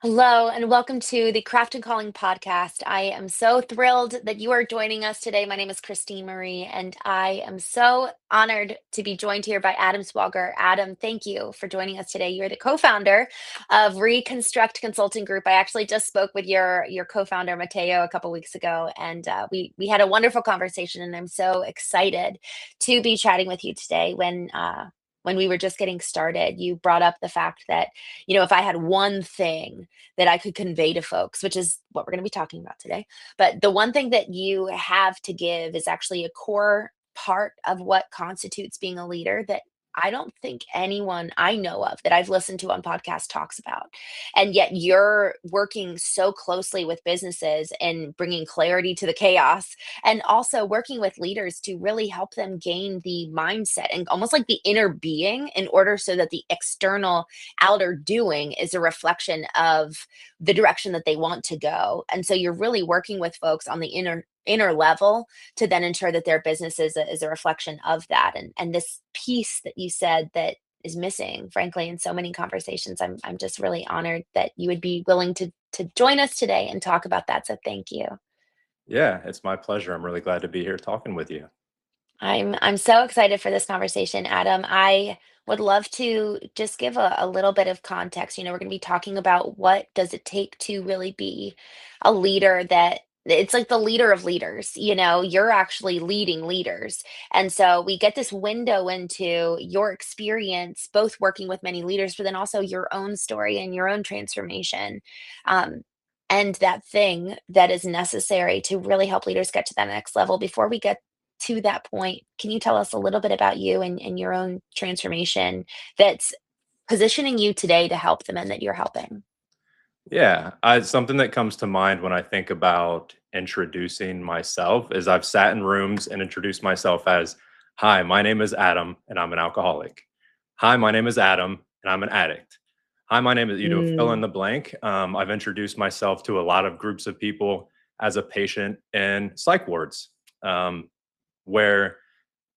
Hello, and welcome to the Craft and Calling podcast. I am so thrilled that you are joining us today. My name is Christene Marie, and I am so honored to be joined here by Adam Swauger. Adam, thank you for joining us today. You're the co-founder of Reconstruct Consulting Group. I actually just spoke with your co-founder Mateo a couple weeks ago, and we had a wonderful conversation. And I'm so excited to be chatting with you today. When we were just getting started, you brought up the fact that if I had one thing that I could convey to folks, which is what we're going to be talking about today. But the one thing that you have to give is actually a core part of what constitutes being a leader that I don't think anyone I know of that I've listened to on podcasts talks about. And yet you're working so closely with businesses and bringing clarity to the chaos and also working with leaders to really help them gain the mindset and almost like the inner being in order so that the external outer doing is a reflection of the direction that they want to go. And so you're really working with folks on the inner level to then ensure that their business is a reflection of that. And this piece that you said that is missing, frankly, in so many conversations. I'm just really honored that you would be willing to join us today and talk about that. So thank you. Yeah, it's my pleasure. I'm really glad to be here talking with you. I'm so excited for this conversation, Adam. I would love to just give a little bit of context. We're going to be talking about what does it take to really be a leader that it's like the leader of leaders. You're actually leading leaders. And so we get this window into your experience, both working with many leaders, but then also your own story and your own transformation. Um, and that thing that is necessary to really help leaders get to that next level. Before we get to that point, can you tell us a little bit about you and your own transformation that's positioning you today to help the men that you're helping? Yeah, something that comes to mind when I think about introducing myself is I've sat in rooms and introduced myself as, "Hi, my name is Adam, and I'm an alcoholic. Hi, my name is Adam, and I'm an addict. Hi, my name is," fill in Mm, the blank. I've introduced myself to a lot of groups of people as a patient in psych wards, where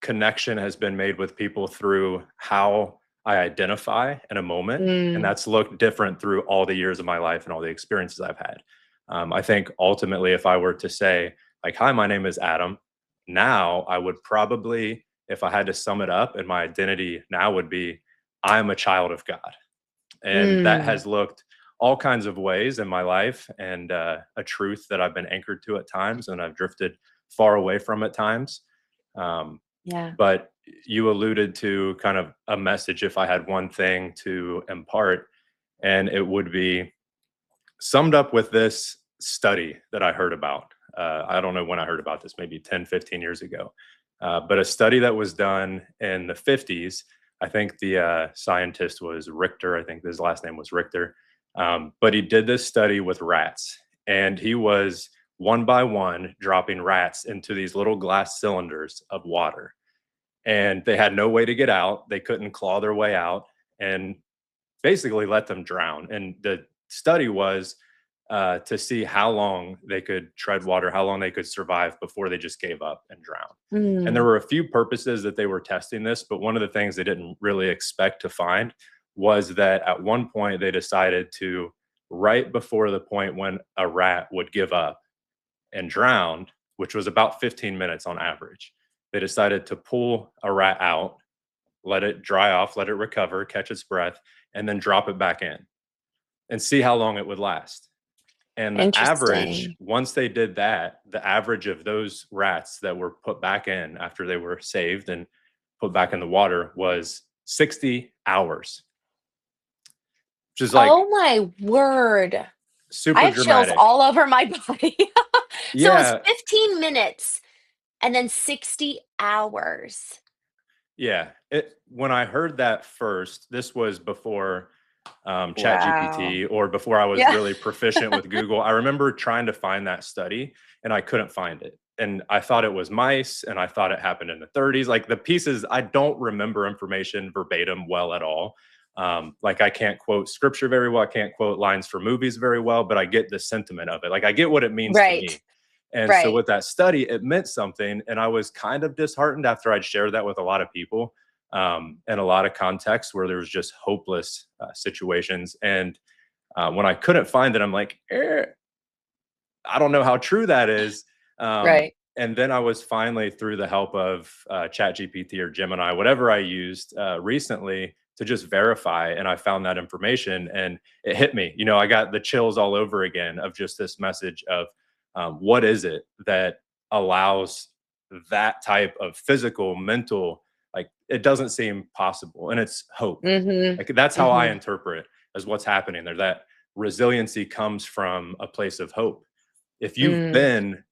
connection has been made with people through how I identify in a moment. And mm, that's looked different through all the years of my life and all the experiences I've had. I think ultimately, if I were to say, like, "Hi, my name is Adam," now I would probably, if I had to sum it up, and my identity now would be, I am a child of God. And that mm. has looked all kinds of ways in my life, and a truth that I've been anchored to at times and I've drifted far away from at times. Um, Yeah. but you alluded to kind of a message if I had one thing to impart, and it would be summed up with this study that I heard about. I don't know when I heard about this, maybe 10, 15 years ago. But a study that was done in the 50s. I think the scientist was Richter. I think his last name was Richter. But he did this study with rats, and he was one by one dropping rats into these little glass cylinders of water, and they had no way to get out. They couldn't claw their way out, and basically let them drown. And the study was to see how long they could tread water, how long they could survive before they just gave up and drowned. And there Mm, were a few purposes that they were testing this, but one of the things they didn't really expect to find was that at one point they decided to, right before the point when a rat would give up and drowned, which was about 15 minutes on average, they decided to pull a rat out, let it dry off, let it recover, catch its breath, and then drop it back in and see how long it would last. And the average, interesting. once they did that, the average of those rats that were put back in after they were saved and put back in the water was 60 hours, which is like Oh my word. I super have chills dramatic. all over my body. So it was Yeah. 15 minutes and then 60 hours. Yeah. When I heard that first, this was before Wow. ChatGPT or before I was Yeah. really proficient with Google. I remember trying to find that study and I couldn't find it. And I thought it was mice and I thought it happened in the 30s. Like the pieces, I don't remember information verbatim well at all. Like I can't quote scripture very well. I can't quote lines for movies very well, but I get the sentiment of it. Like I get what it means to Right. me. And so Right. with that study, it meant something. And I was kind of disheartened after I'd shared that with a lot of people, in a lot of contexts where there was just hopeless situations. And When I couldn't find it, I'm like, I don't know how true that is. Right. And then I was finally, through the help of ChatGPT or Gemini, whatever I used recently, to just verify. And I found that information, and it hit me. I got the chills all over again of just this message of what is it that allows that type of physical, mental, like it doesn't seem possible. And it's hope. Mm-hmm. Like that's how I Mm-hmm. interpret as what's happening there. That resiliency comes from a place of hope. If you've Mm. been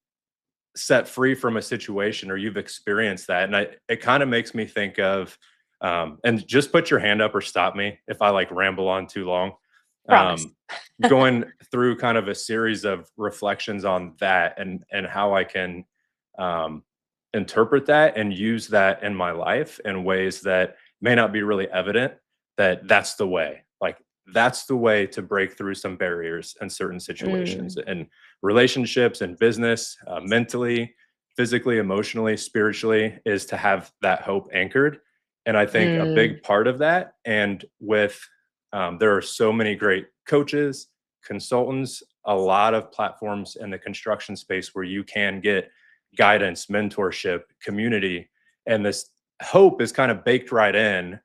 set free from a situation or you've experienced that, and it kind of makes me think of and just put your hand up or stop me if I like ramble on too long. Promise. um Going through kind of a series of reflections on that, and how I can um interpret that and use that in my life in ways that may not be really evident, that that's the way, like that's the way to break through some barriers in certain situations Mm. and relationships and business, mentally, physically, emotionally, spiritually, is to have that hope anchored. And I think a Mm. big part of that, and with there are so many great coaches, consultants, a lot of platforms in the construction space where you can get guidance, mentorship, community, and this hope is kind of baked right in,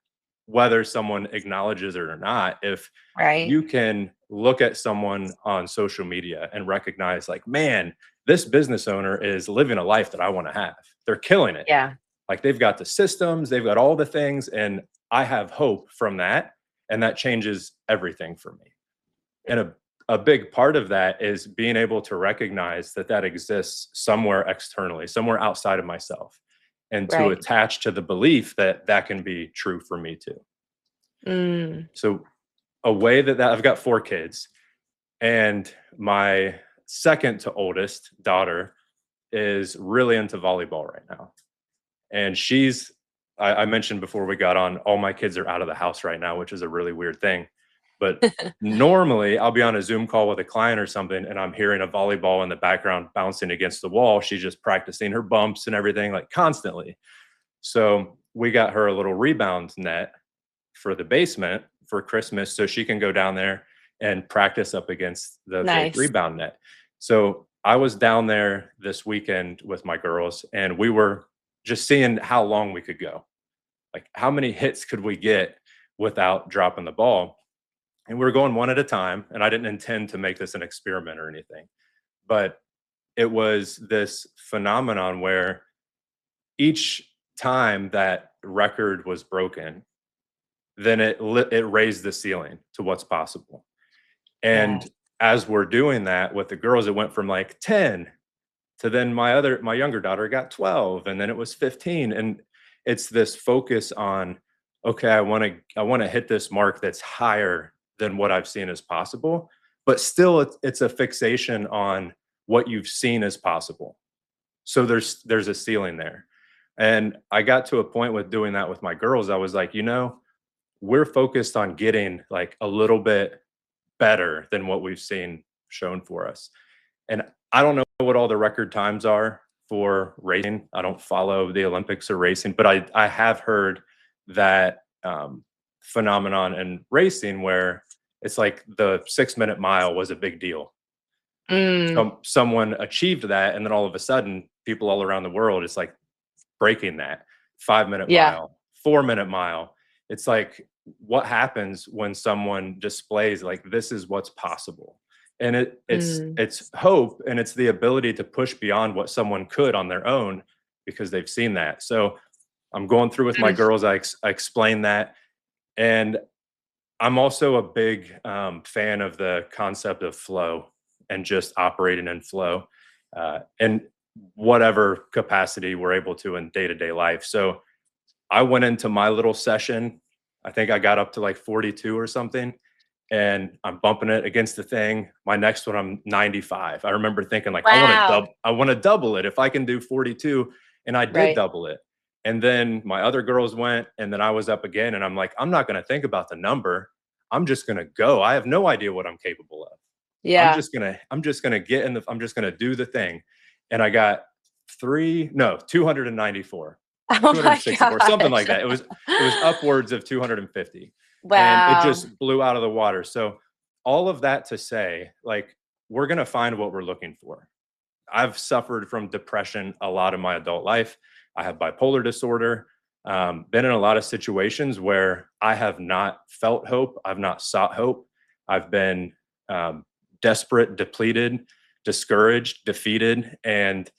whether someone acknowledges it or not. If Right. you can look at someone on social media and recognize, like, man, this business owner is living a life that I want to have. They're killing it. Yeah. Like they've got the systems, they've got all the things, and I have hope from that. And that changes everything for me. And a big part of that is being able to recognize that that exists somewhere externally, somewhere outside of myself, and to Right. attach to the belief that that can be true for me too. Mm. So a way that I've got 4 kids, and my second to oldest daughter is really into volleyball right now. And I mentioned before we got on, all my kids are out of the house right now, which is a really weird thing. But normally I'll be on a Zoom call with a client or something, and I'm hearing a volleyball in the background bouncing against the wall. She's just practicing her bumps and everything, like constantly. So we got her a little rebound net for the basement for Christmas, so she can go down there and practice up against the big Nice. rebound net. So I was down there this weekend with my girls, and we were just seeing how long we could go. Like, how many hits could we get without dropping the ball? And we were going one at a time. And I didn't intend to make this an experiment or anything, but it was this phenomenon where each time that record was broken, then it raised the ceiling to what's possible. Yeah. And as we're doing that with the girls, it went from like 10 to, then my younger daughter got 12, and then it was 15. And it's this focus on, okay, I want to hit this mark that's higher than what I've seen as possible, but still it's a fixation on what you've seen as possible. So there's a ceiling there. And I got to a point with doing that with my girls. I was like, we're focused on getting like a little bit better than what we've seen shown for us. And I don't know what all the record times are for racing. I don't follow the Olympics or racing, but I have heard that phenomenon in racing where it's like the 6-minute mile was a big deal. Mm. Someone achieved that, and then all of a sudden, people all around the world, it's like breaking that 5-minute Yeah. mile, 4-minute mile. It's like, what happens when someone displays like, this is what's possible? And Mm. it's hope, and it's the ability to push beyond what someone could on their own because they've seen that. So I'm going through with my Mm. girls. I explain that, and I'm also a big fan of the concept of flow and just operating in flow, in whatever capacity we're able to in day to day life. So I went into my little session. I think I got up to like 42 or something, and I'm bumping it against the thing. My next one, I'm 95. I remember thinking like, Wow. I want to double it if I can do 42, and I did Right. double it. And then my other girls went, and then I was up again, and I'm like, I'm not going to think about the number. I'm just going to go. I have no idea what I'm capable of. Yeah. I'm just gonna get in the I'm just gonna do the thing. And I got 294, Oh my 264, something gosh. like that. It was upwards of 250. And it Wow. just blew out of the water. So all of that to say, like, we're going to find what we're looking for. I've suffered from depression a lot in my adult life. I have bipolar disorder. Been in a lot of situations where I have not felt hope. I've not sought hope. I've been desperate, depleted, discouraged, defeated. And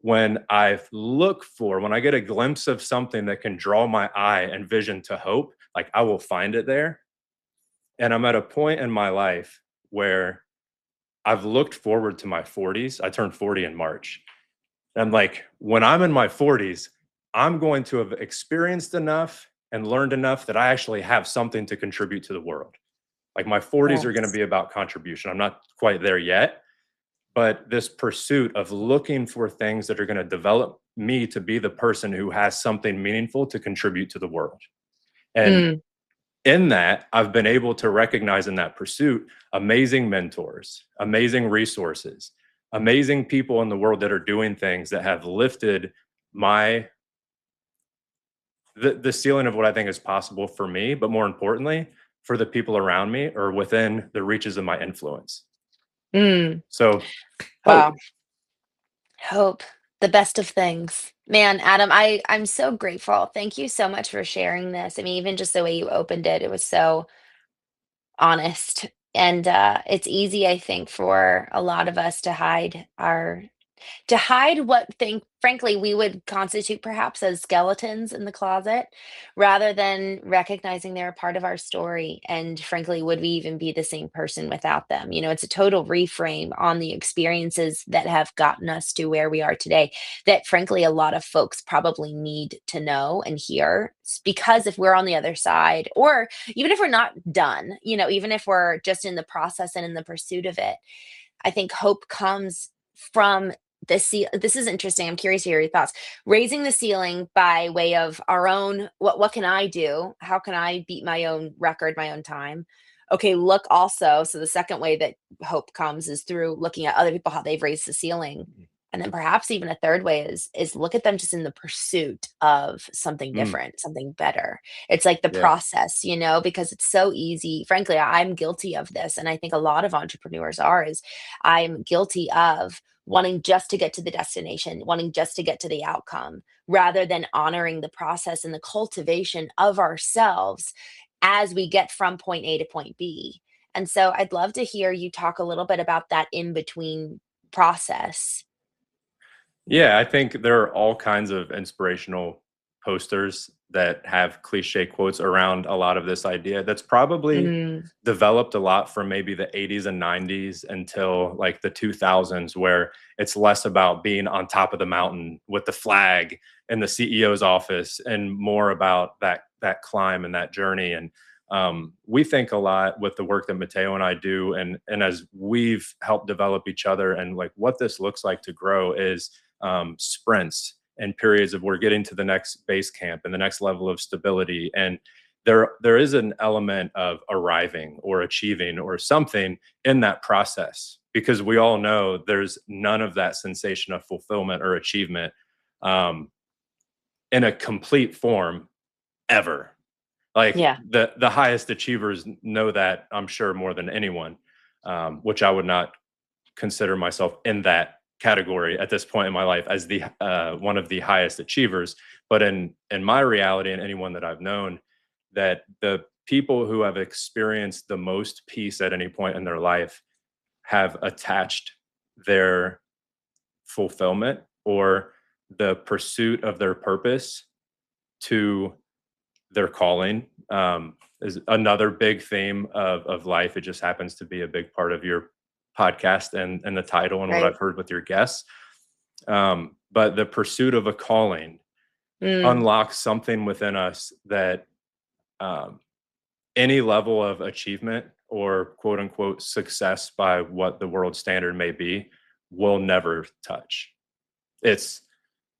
when when I get a glimpse of something that can draw my eye and vision to hope, like I will find it there. And I'm at a point in my life where I've looked forward to my 40s. I turned 40 in March. And like, when I'm in my 40s, I'm going to have experienced enough and learned enough that I actually have something to contribute to the world. Like, my 40s are going to Yes. be about contribution. I'm not quite there yet, but this pursuit of looking for things that are going to develop me to be the person who has something meaningful to contribute to the world. And Mm, in that, I've been able to recognize in that pursuit amazing mentors, amazing resources, amazing people in the world that are doing things that have lifted the ceiling of what I think is possible for me, but more importantly, for the people around me or within the reaches of my influence. mm. So, hope. Wow. Hope, the best of things. Man, Adam, I'm so grateful. Thank you so much for sharing this. I mean, even just the way you opened it, it was so honest. And it's easy, I think, for a lot of us to hide what think frankly we would constitute perhaps as skeletons in the closet rather than recognizing they're a part of our story, and frankly would we even be the same person without them? It's a total reframe on the experiences that have gotten us to where we are today that frankly a lot of folks probably need to know and hear. Because if we're on the other side, or even if we're not done, even if we're just in the process and in the pursuit of it, I think hope comes from this is interesting. I'm curious to hear your thoughts. Raising the ceiling by way of our own, what can I do? How can I beat my own record, my own time? Okay, look also. So the second way that hope comes is through looking at other people, how they've raised the ceiling. And then perhaps even a third way is look at them just in the pursuit of something Mm, different, something better. It's like the yeah. process, because it's so easy. Frankly, I'm guilty of this. And I think a lot of entrepreneurs is I'm guilty of wanting just to get to the destination, wanting just to get to the outcome, rather than honoring the process and the cultivation of ourselves as we get from point A to point B. And so I'd love to hear you talk a little bit about that in between process. Yeah, I think there are all kinds of inspirational posters that have cliche quotes around a lot of this idea. That's probably Mm, developed a lot from maybe the 80s and 90s until like the 2000s, where it's less about being on top of the mountain with the flag in the CEO's office and more about that climb and that journey. And we think a lot with the work that Mateo and I do, and as we've helped develop each other, and like what this looks like to grow is sprints and periods of we're getting to the next base camp and the next level of stability. And there is an element of arriving or achieving or something in that process, because we all know there's none of that sensation of fulfillment or achievement um, in a complete form ever. Like, yeah. the highest achievers know that, I'm sure, more than anyone, which I would not consider myself in that category at this point in my life as the one of the highest achievers. But in my reality, and anyone that I've known, that the people who have experienced the most peace at any point in their life have attached their fulfillment or the pursuit of their purpose to their calling. Is another big theme of life. It just happens to be a big part of your podcast and the title and what Right. I've heard with your guests. But the pursuit of a calling Mm, unlocks something within us that um, any level of achievement or quote unquote success by what the world standard may be will never touch. It's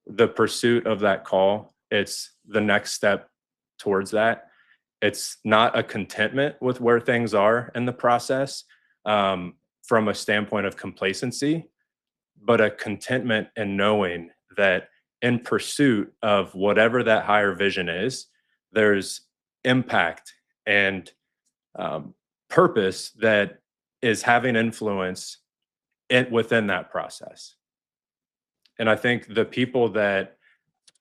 the pursuit of that call. It's the next step towards that. It's not a contentment with where things are in the process from a standpoint of complacency, but a contentment in knowing that in pursuit of whatever that higher vision is, there's impact and um, purpose that is having influence within that process. And I think the people that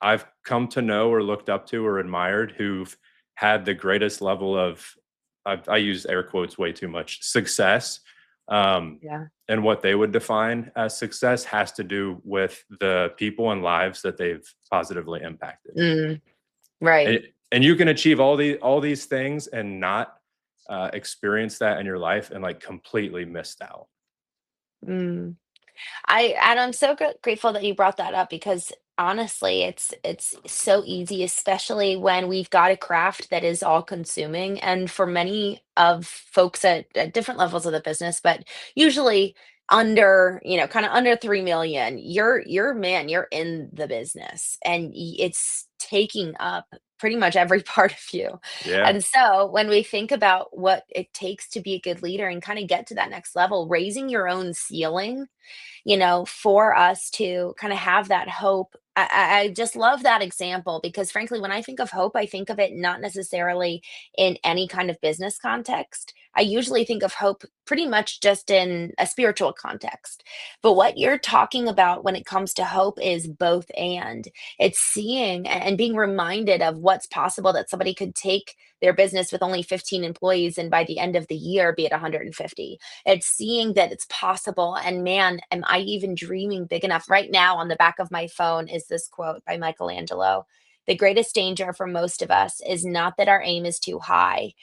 I've come to know or looked up to or admired who've had the greatest level of, I use air quotes way too much, success, Yeah. and what they would define as success has to do with the people and lives that they've positively impacted. Mm, right. And you can achieve all these things and not experience that in your life and like completely missed out. Mm. And I'm so grateful that you brought that up because honestly, it's so easy, especially when we've got a craft that is all consuming. And for many of folks at different levels of the business, but usually under, kind of under 3 million, you're in the business and it's taking up pretty much every part of you. Yeah. And so when we think about what it takes to be a good leader and kind of get to that next level, raising your own ceiling, for us to kind of have that hope. I just love that example because, frankly, when I think of hope, I think of it not necessarily in any kind of business context. I usually think of hope pretty much just in a spiritual context. But what you're talking about when it comes to hope is both and it's seeing and being reminded of what's possible that somebody could take their business with only 15 employees and by the end of the year be at 150. It's seeing that it's possible. And man, am I even dreaming big enough? Right now, on the back of my phone is this quote by Michelangelo. The greatest danger for most of us is not that our aim is too high,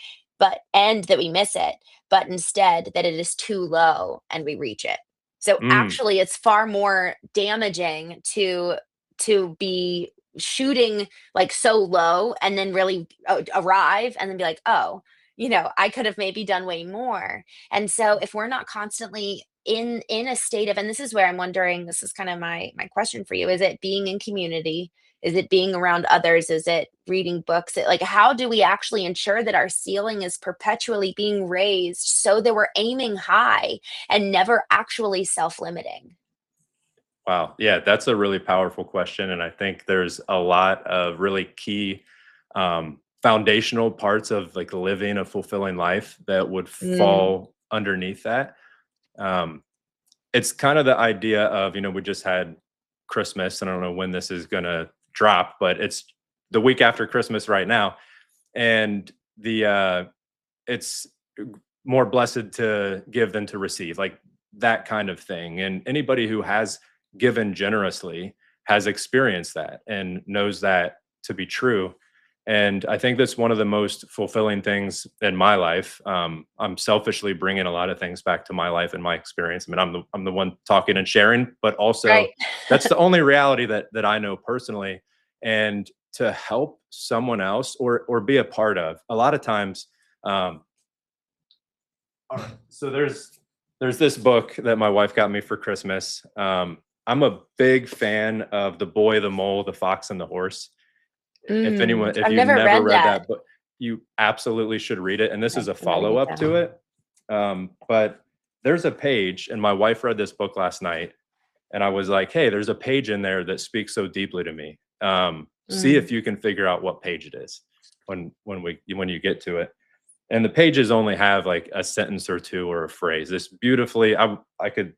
and that we miss it, but instead that it is too low and we reach it. So Mm, actually it's far more damaging to be shooting like so low and then really arrive and then be like, oh, I could have maybe done way more. And so if we're not constantly in a state of, and this is where I'm wondering, this is kind of my question for you, is it being in community? Is it being around others? Is it reading books? Like, how do we actually ensure that our ceiling is perpetually being raised so that we're aiming high and never actually self-limiting? wow. Yeah, that's a really powerful question. And I think there's a lot of really key foundational parts of like living a fulfilling life that would Mm, fall underneath that. Um, it's kind of the idea of, we just had Christmas, and I don't know when this is going to drop, but it's the week after Christmas right now. And it's more blessed to give than to receive, like that kind of thing. And anybody who has given generously has experienced that and knows that to be true. And I think that's one of the most fulfilling things in my life. I'm selfishly bringing a lot of things back to my life and my experience. I mean, I'm the one talking and sharing, but also right. that's the only reality that I know personally. And to help someone else or be a part of, a lot of times, um, all right. So there's this book that my wife got me for Christmas. I'm a big fan of The Boy, the Mole, the Fox, and the Horse. If I've you've never never read read that. that book, you absolutely should read it. And this is a I'm writing follow it up to down. it. But there's a page, and my wife read this book last night, and I was like, "Hey, there's a page in there that speaks so deeply to me. See Mm, if you can figure out what page it is when you get to it." And the pages only have like a sentence or two or a phrase. This beautifully, I could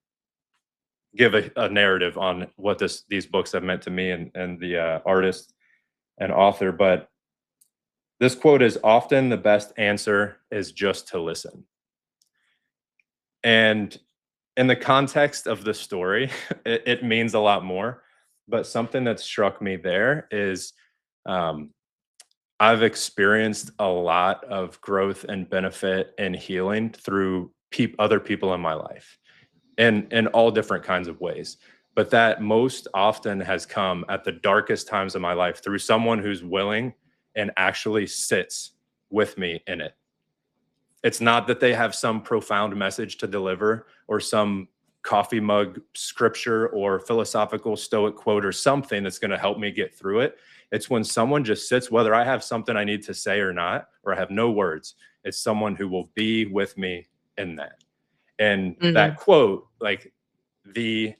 give a narrative on what these books have meant to me and the artist and author. But this quote is, often the best answer is just to listen. And in the context of the story, it means a lot more. But something that struck me there is, um, I've experienced a lot of growth and benefit and healing through other people in my life, and in all different kinds of ways. But that most often has come at the darkest times of my life through someone who's willing and actually sits with me in it. It's not that they have some profound message to deliver or some coffee mug scripture or philosophical stoic quote or something that's going to help me get through it. It's when someone just sits, whether I have something I need to say or not, or I have no words, it's someone who will be with me in that. And that mm, quote, like the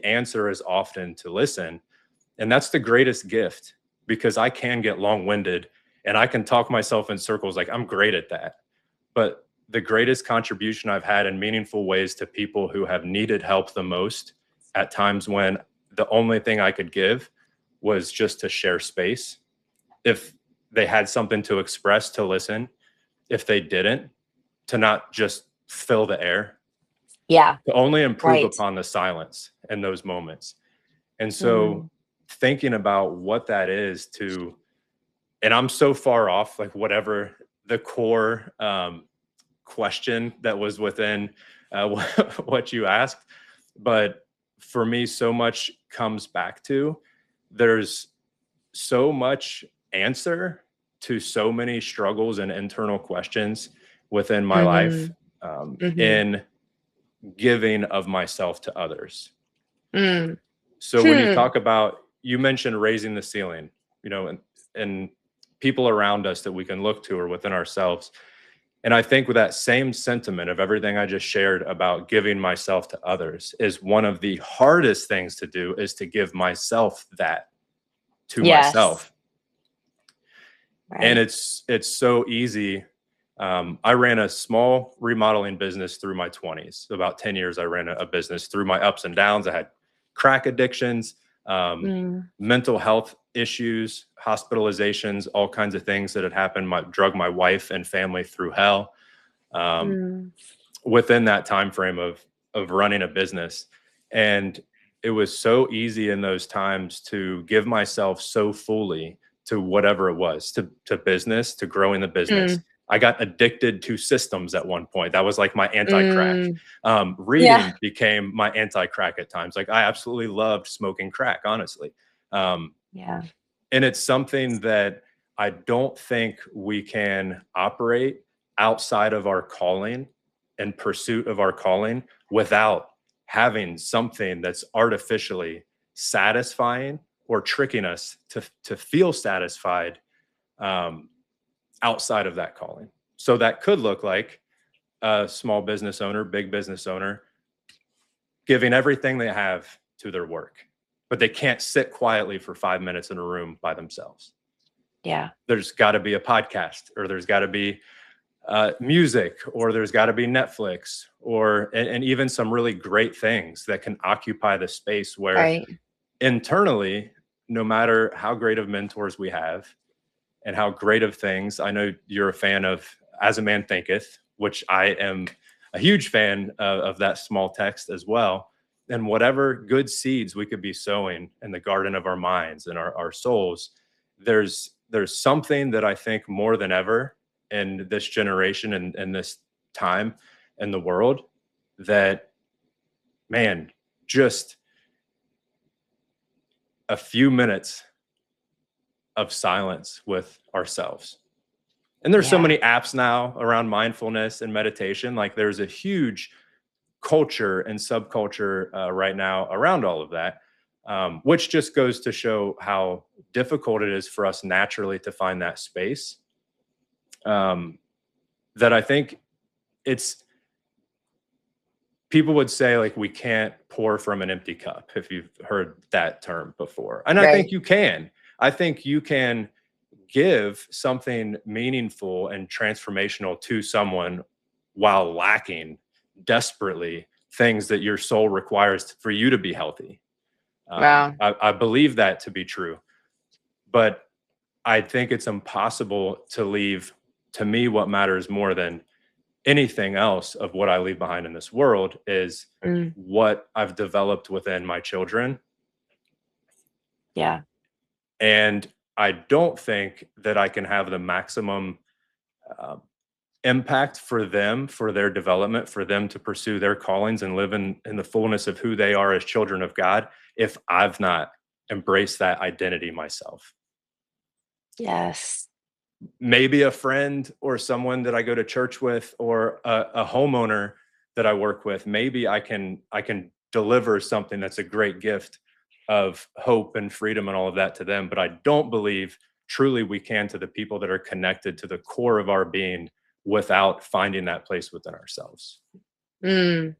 answer is often to listen. And that's the greatest gift, because I can get long-winded and I can talk myself in circles. Like, I'm great at that. But the greatest contribution I've had in meaningful ways to people who have needed help the most at times when the only thing I could give was just to share space. If they had something to express, to listen. If they didn't, to not just fill the air, Yeah. to only improve Right. upon the silence in those moments. And so Mm. thinking about what that is to, and I'm so far off, like whatever the core question that was within what you asked. But for me, so much comes back to there's so much answer to so many struggles and internal questions within my life Mhm. Mhm. in giving of myself to others. Mm. So when you Hmm. talk about, you mentioned raising the ceiling, you know, and people around us that we can look to or within ourselves. And I think with that same sentiment of everything I just shared about giving myself to others is one of the hardest things to do is to give myself that to Yes. myself. And Right. it's so easy. I ran a small remodeling business through my 20s. So about 10 years, I ran a business through my ups and downs. I had crack addictions, Mm. mental health issues, hospitalizations, all kinds of things that had happened. Drug my wife and family through hell um, Mm. within that time frame of running a business. And it was so easy in those times to give myself so fully to whatever it was, to business, to growing the business. Mm. I got addicted to systems at one point. That was like my anti-crack. Mm. Yeah. Reading became my anti-crack at times. Like I absolutely loved smoking crack, honestly. Um, Yeah. and it's something that I don't think we can operate outside of our calling and pursuit of our calling without having something that's artificially satisfying or tricking us to feel satisfied um, outside of that calling. So that could look like a small business owner, big business owner, giving everything they have to their work, but they can't sit quietly for 5 minutes in a room by themselves. Yeah. There's got to be a podcast, or there's got to be music, or there's got to be Netflix, or and even some really great things that can occupy the space where Right. internally, no matter how great of mentors we have and how great of things, I know you're a fan of As a Man Thinketh, which I am a huge fan of that small text as well. And whatever good seeds we could be sowing in the garden of our minds and our souls, there's something that I think more than ever in this generation and this time in the world that, man, just a few minutes of silence with ourselves. And there's so Yeah. many apps now around mindfulness and meditation. Like there's a huge culture and subculture right now around all of that, which just goes to show how difficult it is for us naturally to find that space. That I think it's, people would say like we can't pour from an empty cup, if you've heard that term before. And I think Right. you can. I think you can give something meaningful and transformational to someone while lacking desperately things that your soul requires for you to be healthy. Wow. I believe that to be true, but I think it's impossible to leave, to me, what matters more than anything else of what I leave behind in this world is Mm. what I've developed within my children. Yeah. And I don't think that I can have the maximum uh, impact for them, for their development, for them to pursue their callings and live in the fullness of who they are as children of God, if I've not embraced that identity myself. Yes. Maybe a friend or someone that I go to church with, or a homeowner that I work with, maybe I can deliver something that's a great gift of hope and freedom and all of that to them. But I don't believe truly we can to the people that are connected to the core of our being without finding that place within ourselves. Mm.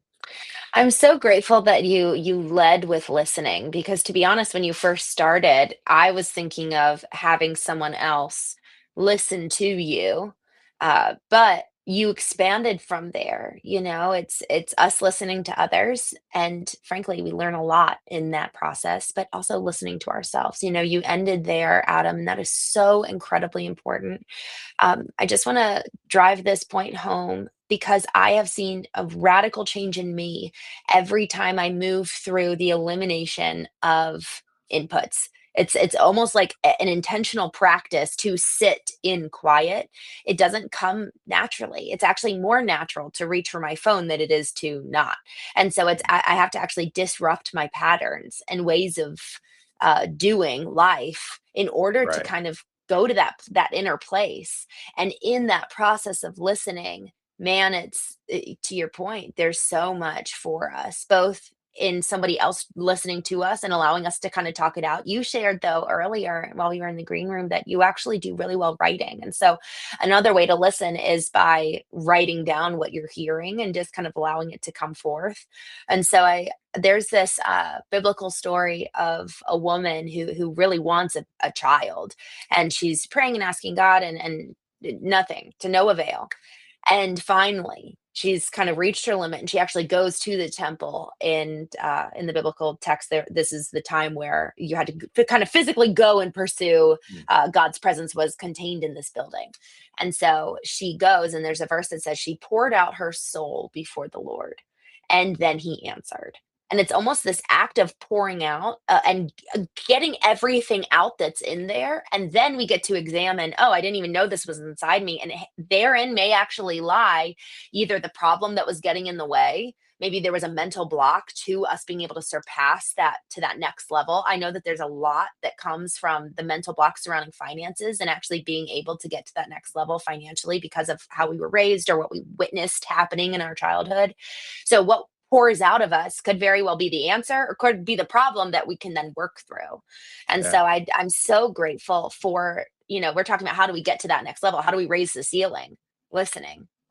I'm so grateful that you led with listening because to be honest, when you first started, I was thinking of having someone else listen to you. But you expanded from there, it's us listening to others, and frankly, we learn a lot in that process, but also listening to ourselves. You ended there, Adam, and that is so incredibly important. I just want to drive this point home because I have seen a radical change in me every time I move through the elimination of inputs. It's almost like an intentional practice to sit in quiet. It doesn't come naturally. It's actually more natural to reach for my phone than it is to not. And so I have to actually disrupt my patterns and ways of doing life in order to Right. kind of go to that inner place. And in that process of listening, man, to your point, there's so much for us, both in somebody else listening to us and allowing us to kind of talk it out. You shared, though, earlier while we were in the green room, that you actually do really well writing. And so another way to listen is by writing down what you're hearing and just kind of allowing it to come forth. And so there's this biblical story of a woman who really wants a child, and she's praying and asking God, and nothing, to no avail. And finally, she's kind of reached her limit, and she actually goes to the temple. And in the biblical text, there, this is the time where you had to kind of physically go and pursue. Mm. God's presence was contained in this building, and so she goes. And there's a verse that says she poured out her soul before the Lord, and then He answered. And it's almost this act of pouring out and getting everything out that's in there. And then we get to examine, oh, I didn't even know this was inside me. And therein may actually lie either the problem that was getting in the way. Maybe there was a mental block to us being able to surpass that to that next level. I know that there's a lot that comes from the mental blocks surrounding finances and actually being able to get to that next level financially because of how we were raised or what we witnessed happening in our childhood. So what pours out of us could very well be the answer or could be the problem that we can then work through. And Yeah. so I'm so grateful for, we're talking about how do we get to that next level? How do we raise the ceiling?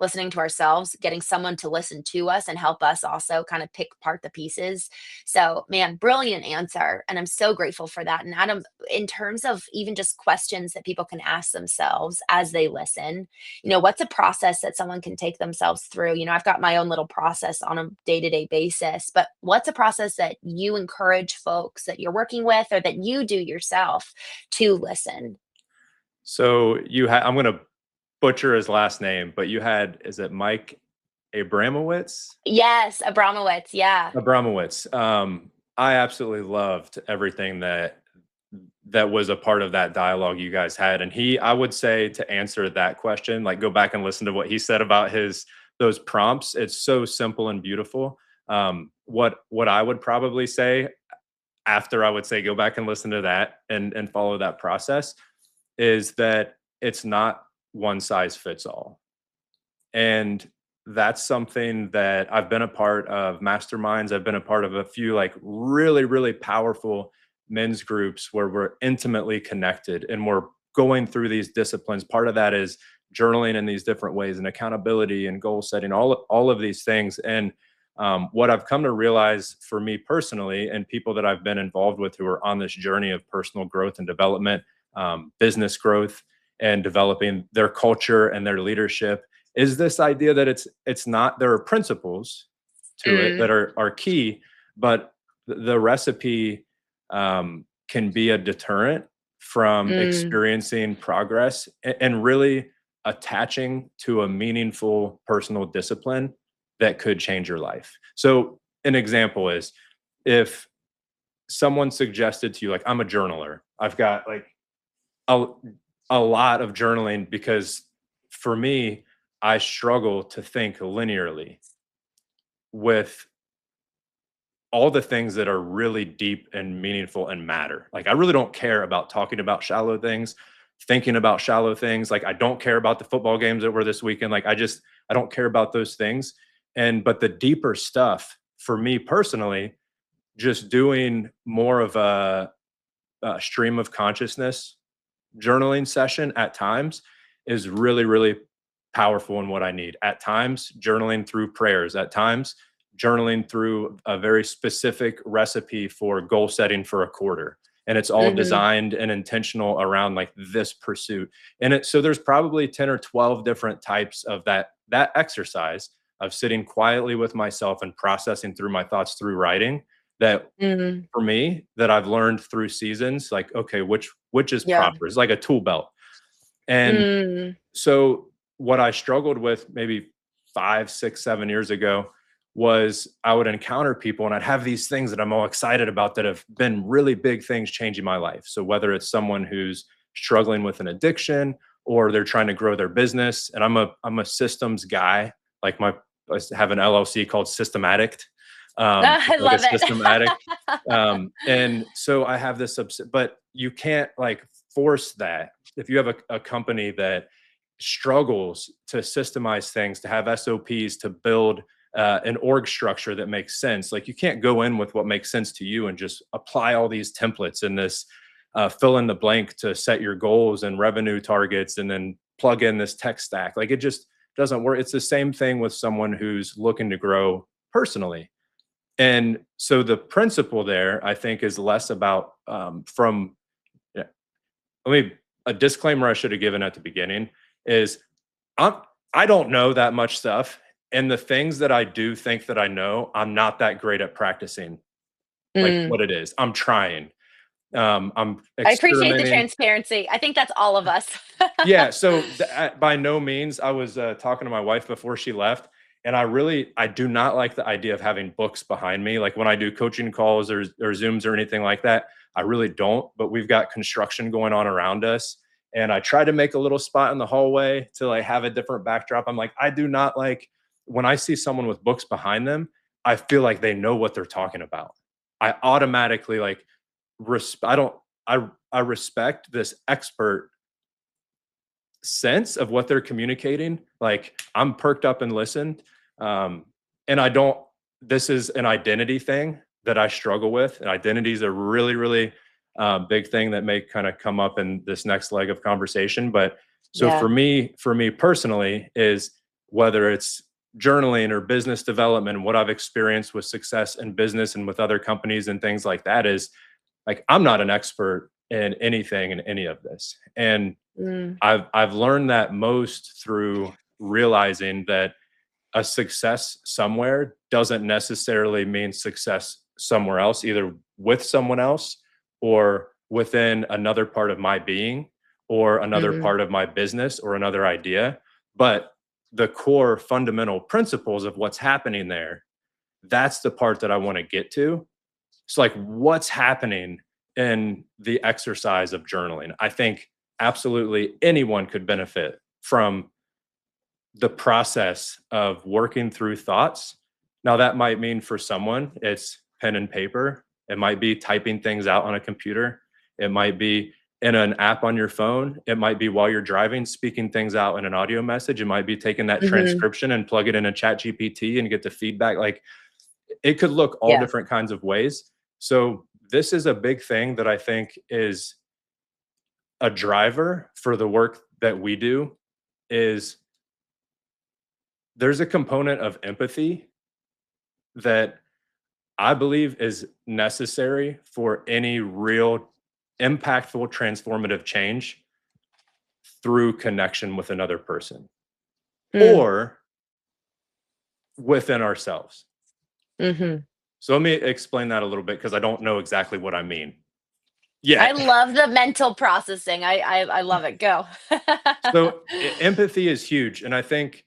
Listening to ourselves, getting someone to listen to us and help us also kind of pick apart the pieces. So, man, brilliant answer. And I'm so grateful for that. And Adam, in terms of even just questions that people can ask themselves as they listen, what's a process that someone can take themselves through? I've got my own little process on a day-to-day basis, but what's a process that you encourage folks that you're working with or that you do yourself to listen? So you had, I'm going to butcher his last name, but you had, is it Mike Abramowitz? Yes, Abramowitz. Yeah. Abramowitz. I absolutely loved everything that was a part of that dialogue you guys had. And I would say, to answer that question, like, go back and listen to what he said about those prompts. It's so simple and beautiful. What I would probably say after, I would say, go back and listen to that and follow that process, is that it's not one size fits all. And that's something that I've been a part of masterminds. I've been a part of a few like really, really powerful men's groups where we're intimately connected and we're going through these disciplines. Part of that is journaling in these different ways and accountability and goal setting, all of these things. And what I've come to realize for me personally, and people that I've been involved with who are on this journey of personal growth and development, business growth, and developing their culture and their leadership, is this idea that it's not, there are principles to it Mm, that are key, but the recipe can be a deterrent from mm, experiencing progress and really attaching to a meaningful personal discipline that could change your life. So an example is, if someone suggested to you, like, I'm a journaler, I've got like a, a lot of journaling, because for me, I struggle to think linearly with all the things that are really deep and meaningful and matter. Like, I really don't care about talking about shallow things, thinking about shallow things. Like, I don't care about the football games that were this weekend. Like, I don't care about those things. But the deeper stuff for me personally, just doing more of a stream of consciousness journaling session at times is really, really powerful in what I need. At times, journaling through prayers. At times, journaling through a very specific recipe for goal setting for a quarter. and it's all Mhm. designed and intentional around like this pursuit. So there's probably 10 or 12 different types of that exercise of sitting quietly with myself and processing through my thoughts through writing, that Mhm. for me, that I've learned through seasons, like, okay, which is Yeah. proper. It's like a tool belt. And Mm. so what I struggled with maybe 5, 6, 7 years ago was I would encounter people and I'd have these things that I'm all excited about that have been really big things changing my life. So whether it's someone who's struggling with an addiction or they're trying to grow their business, and I'm a systems guy. Like I have an LLC called Systematic. I It's like a love system addict. it. And so I have this, but you can't like force that. If you have a company that struggles to systemize things, to have SOPs, to build an org structure that makes sense, like you can't go in with what makes sense to you and just apply all these templates and this fill in the blank to set your goals and revenue targets and then plug in this tech stack. Like it just doesn't work. It's the same thing with someone who's looking to grow personally. And so the principle there, I think, is less about from. Yeah, let me a disclaimer I should have given at the beginning is I'm I don't know that much stuff, and the things that I do think that I know, I'm not that great at practicing like Mm. what it is. I'm trying. I'm I appreciate the experimenting. transparency. I think that's all of us. Yeah, so by no means, I was talking to my wife before she left, and I do not like the idea of having books behind me. Like when I do coaching calls or Zooms or anything like that, I really don't. But we've got construction going on around us, and I try to make a little spot in the hallway to like have a different backdrop. I'm like, I do not like when I see someone with books behind them. I feel like they know what they're talking about. I automatically like I don't. I respect this expert sense of what they're communicating. Like I'm perked up and listened. Um, and I don't, this is an identity thing that I struggle with. And identity is a really, really big thing that may kind of come up in this next leg of conversation. But so Yeah. for me personally, is whether it's journaling or business development, what I've experienced with success in business and with other companies and things like that is like, I'm not an expert in anything in any of this. And Mm. I've learned that most through realizing that a success somewhere doesn't necessarily mean success somewhere else, either with someone else or within another part of my being or another Mhm. part of my business or another idea. But the core fundamental principles of what's happening there, that's the part that I want to get to. So, like, what's happening in the exercise of journaling? I think absolutely anyone could benefit from the process of working through thoughts. Now, that might mean for someone, it's pen and paper. It might be typing things out on a computer. It might be in an app on your phone. It might be while you're driving, speaking things out in an audio message. It might be taking that Mhm. transcription and plug it in a chat GPT and get the feedback. Like it could look all Yeah. different kinds of ways. So this is a big thing that I think is a driver for the work that we do is there's a component of empathy that I believe is necessary for any real impactful transformative change through connection with another person Mm. or within ourselves. Mhm. So let me explain that a little bit because I don't know exactly what I mean I yet. love the mental processing. I love it. Go. So empathy is huge. And I think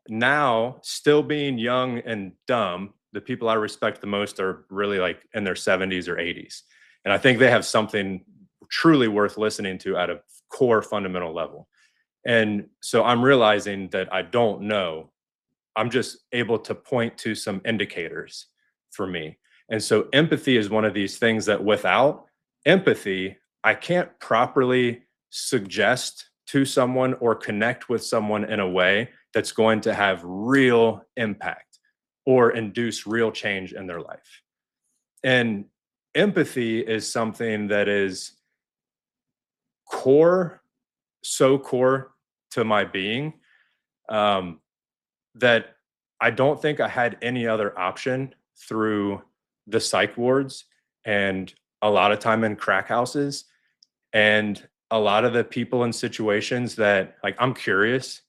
now, still being young and dumb, the people I respect the most are really like in their 70s or 80s. And I think they have something truly worth listening to at a core fundamental level. And so I'm realizing that I don't know. I'm just able to point to some indicators for me. And so empathy is one of these things that without empathy, I can't properly suggest to someone or connect with someone in a way that's going to have real impact or induce real change in their life. And empathy is something that is core, so core to my being, um, that I don't think I had any other option through the psych wards and a lot of time in crack houses, and a lot of the people in situations that, like, I'm curious,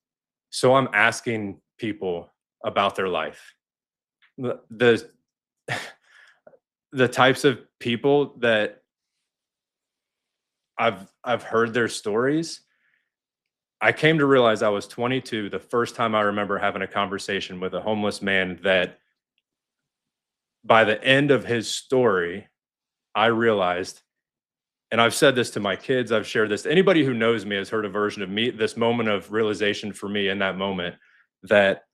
so I'm asking people about their life. The the types of people that I've heard their stories. I came to realize I was 22 the first time I remember having a conversation with a homeless man that by the end of his story, I realized, and I've said this to my kids, I've shared this, anybody who knows me has heard a version of me, this moment of realization for me in that moment, that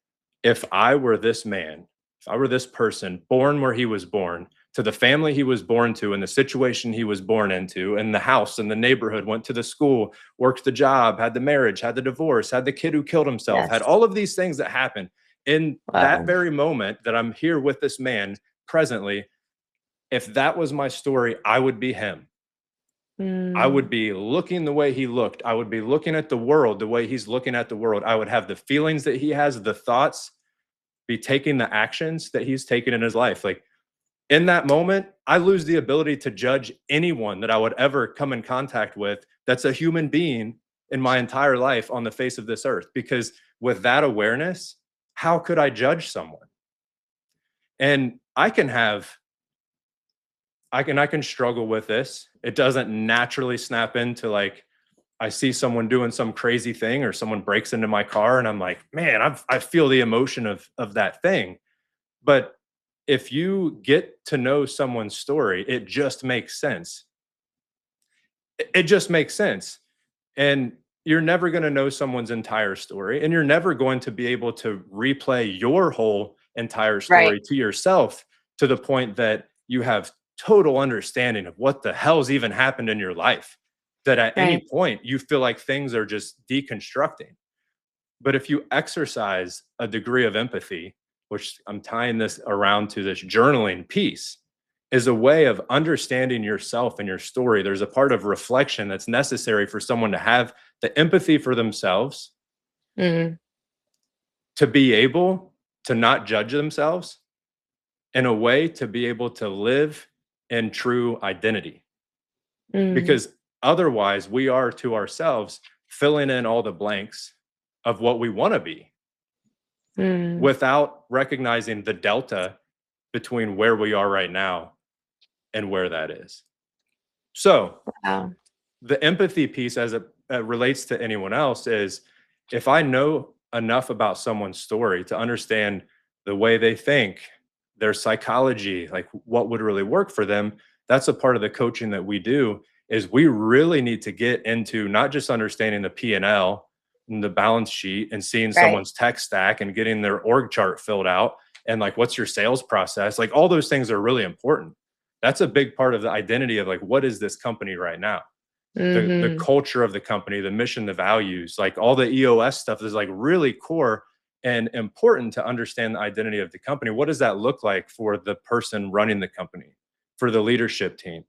if I were this man, if I were this person born where he was born, to the family he was born to, and the situation he was born into, and the house and the neighborhood, went to the school, worked the job, had the marriage, had the divorce, had the kid who killed himself, had Yes. all of these things that happened in that Wow. very moment that I'm here with this man presently. If that was my story, I would be him. I would Mm, be looking the way he looked. I would be looking at the world the way he's looking at the world. I would have the feelings that he has, the thoughts, be taking the actions that he's taken in his life. Like, in that moment, I lose the ability to judge anyone that I would ever come in contact with that's a human being in my entire life on the face of this earth. Because with that awareness, how could I judge someone? And I can struggle with this. It doesn't naturally snap into, like, I see someone doing some crazy thing or someone breaks into my car and I'm like, man, I feel the emotion of that thing. But if you get to know someone's story, it just makes sense. It just makes sense. And you're never going to know someone's entire story, and you're never going to be able to replay your whole entire right. story to yourself to the point that you have total understanding of what the hell's even happened in your life, that at any Right. point you feel like things are just deconstructing. But if you exercise a degree of empathy, which I'm tying this around to this journaling piece, is a way of understanding yourself and your story. There's a part of reflection that's necessary for someone to have the empathy for themselves, Mm, to be able to not judge themselves, in a way to be able to live in true identity. mm, Because otherwise, we are to ourselves filling in all the blanks of what we want to be mm. without recognizing the delta between where we are right now and where that is. So, Wow. the empathy piece, as it relates to anyone else, is if I know enough about someone's story to understand the way they think, their psychology, like what would really work for them, that's a part of the coaching that we do. Is we really need to get into not just understanding the P&L and the balance sheet and seeing Right. someone's tech stack and getting their org chart filled out, and like, what's your sales process, like all those things are really important. That's a big part of the identity of, like, what is this company right now, the Mhm. culture of the company, the mission, the values, like all the EOS stuff is like really core and important to understand the identity of the company. What does that look like for the person running the company, for the leadership team,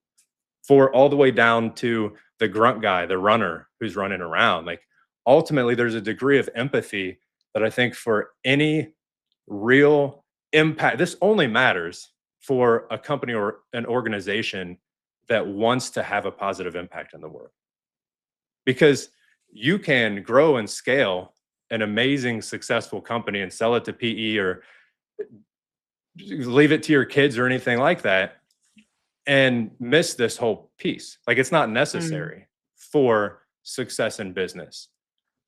for all the way down to the grunt guy, the runner who's running around? Like, ultimately, there's a degree of empathy that I think for any real impact, this only matters for a company or an organization that wants to have a positive impact in the world. Because you can grow and scale an amazing, successful company and sell it to PE or leave it to your kids or anything like that, and miss this whole piece. Like, it's not Mm. necessary for success in business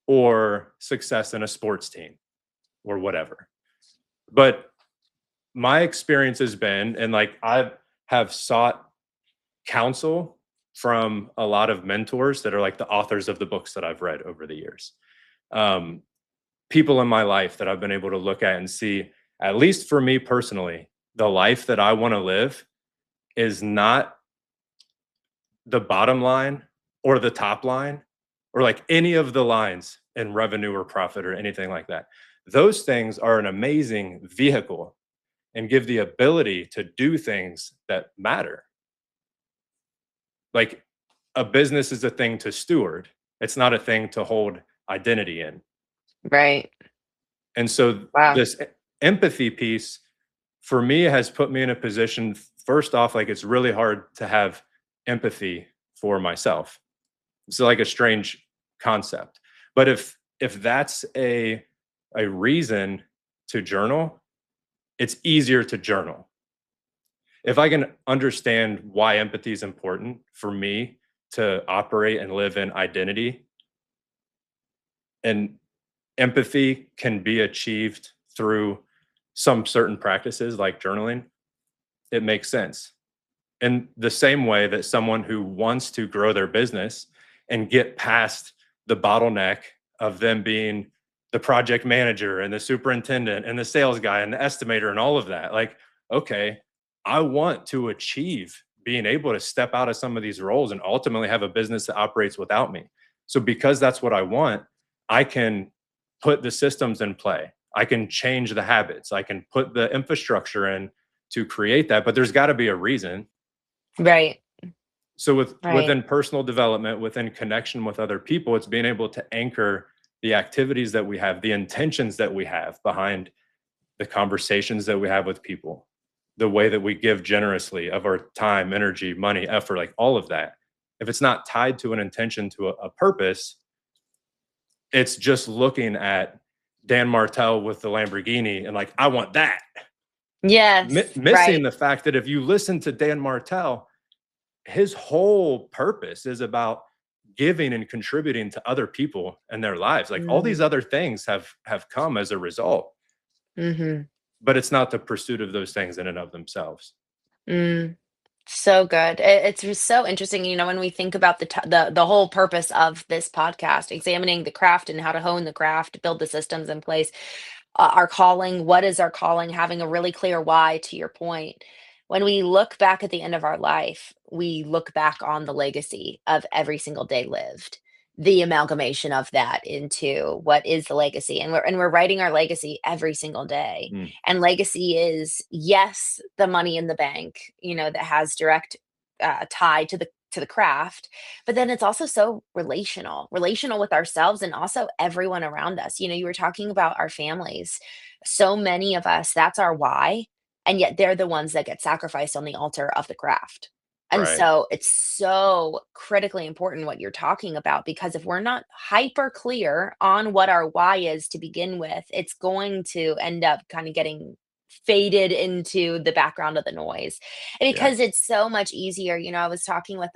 or success in a sports team or whatever. But my experience has been, and like, I have sought counsel from a lot of mentors that are like the authors of the books that I've read over the years. Um, People in my life that I've been able to look at and see, at least for me personally, the life that I want to live is not the bottom line or the top line or like any of the lines in revenue or profit or anything like that. Those things are an amazing vehicle and give the ability to do things that matter. Like, a business is a thing to steward, it's not a thing to hold identity in. Right. And so, Wow. this empathy piece for me has put me in a position, first off, like, it's really hard to have empathy for myself. It's like a strange concept. But if that's a reason to journal, it's easier to journal. If I can understand why empathy is important for me to operate and live in identity, and empathy can be achieved through some certain practices like journaling, it makes sense. In the same way that someone who wants to grow their business and get past the bottleneck of them being the project manager and the superintendent and the sales guy and the estimator and all of that, like, okay, I want to achieve being able to step out of some of these roles and ultimately have a business that operates without me. So because that's what I want, I can put the systems in play. I can change the habits. I can put the infrastructure in to create that, but there's got to be a reason. Right. So Right. within personal development, within connection with other people, it's being able to anchor the activities that we have, the intentions that we have behind the conversations that we have with people, the way that we give generously of our time, energy, money, effort, like all of that. If it's not tied to an intention, to a purpose, it's just looking at Dan Martell with the Lamborghini and like, I want that. Yes. Missing Right. the fact that if you listen to Dan Martell, his whole purpose is about giving and contributing to other people and their lives. Like all these other things have come as a result, but it's not the pursuit of those things in and of themselves. Mm. So good. It's just so interesting, when we think about the whole purpose of this podcast, examining the craft and how to hone the craft, build the systems in place. Our calling, what is our calling? Having a really clear why, to your point. When we look back at the end of our life, we look back on the legacy of every single day lived. The amalgamation of that into what is the legacy, and we're writing our legacy every single day. Mm, And legacy is, yes, the money in the bank, that has direct tie to the craft, but then it's also so relational with ourselves and also everyone around us. You were talking about our families. So many of us, that's our why, and yet they're the ones that get sacrificed on the altar of the craft. And right. so it's so critically important what you're talking about, because if we're not hyper clear on what our why is to begin with, it's going to end up kind of getting faded into the background of the noise. And Yeah. because it's so much easier, I was talking with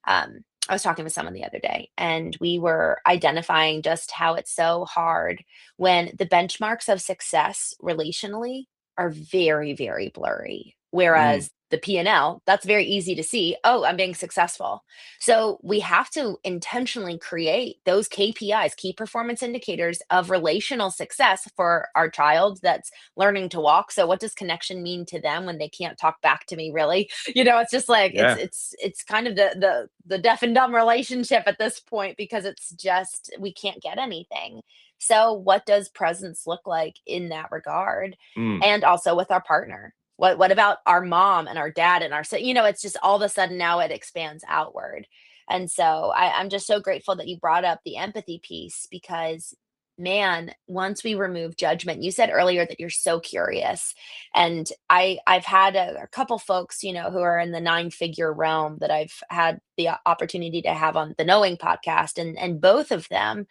someone the other day, and we were identifying just how it's so hard when the benchmarks of success relationally are very, very blurry. Mm, Whereas the P&L, that's very easy to see. Oh, I'm being successful. So we have to intentionally create those KPIs, key performance indicators of relational success for our child that's learning to walk. So what does connection mean to them when they can't talk back to me, really? It's just like yeah. it's kind of the deaf and dumb relationship at this point, because it's just we can't get anything. So what does presence look like in that regard? Mm, And also with our partner. What about our mom and our dad and it's just all of a sudden now it expands outward. And so I'm just so grateful that you brought up the empathy piece, because man, once we remove judgment, you said earlier that you're so curious. And I've had a couple folks, who are in the nine-figure realm that I've had the opportunity to have on the Knowing podcast, and both of them,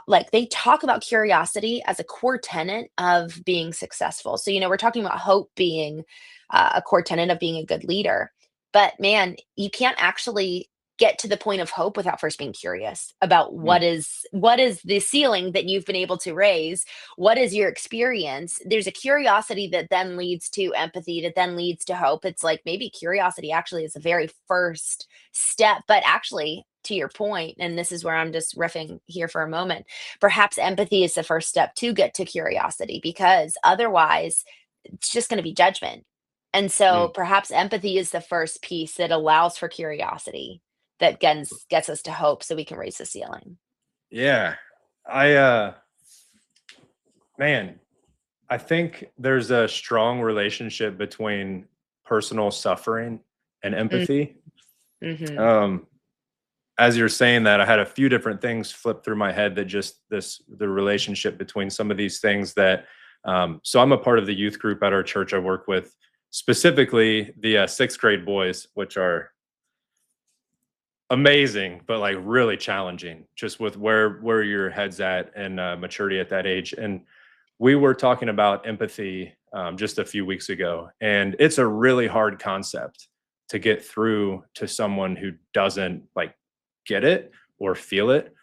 like, they talk about curiosity as a core tenet of being successful. So, we're talking about hope being a core tenet of being a good leader. But man, you can't actually get to the point of hope without first being curious about mm, what is the ceiling that you've been able to raise. What is your experience? There's a curiosity that then leads to empathy, that then leads to hope. It's like maybe curiosity actually is the very first step. But actually, to your point, and this is where I'm just riffing here for a moment, perhaps empathy is the first step to get to curiosity, because otherwise it's just going to be judgment. And so mm. perhaps empathy is the first piece that allows for curiosity, that gets us to hope so we can raise the ceiling. Yeah. I man, I think there's a strong relationship between personal suffering and empathy. Mm-hmm. Um, as you're saying that, I had a few different things flip through my head that just the relationship between some of these things that, so I'm a part of the youth group at our church. I work with specifically the sixth grade boys, which are amazing, but like really challenging just with where your head's at and maturity at that age. And we were talking about empathy just a few weeks ago, and it's a really hard concept to get through to someone who doesn't like get it or feel it.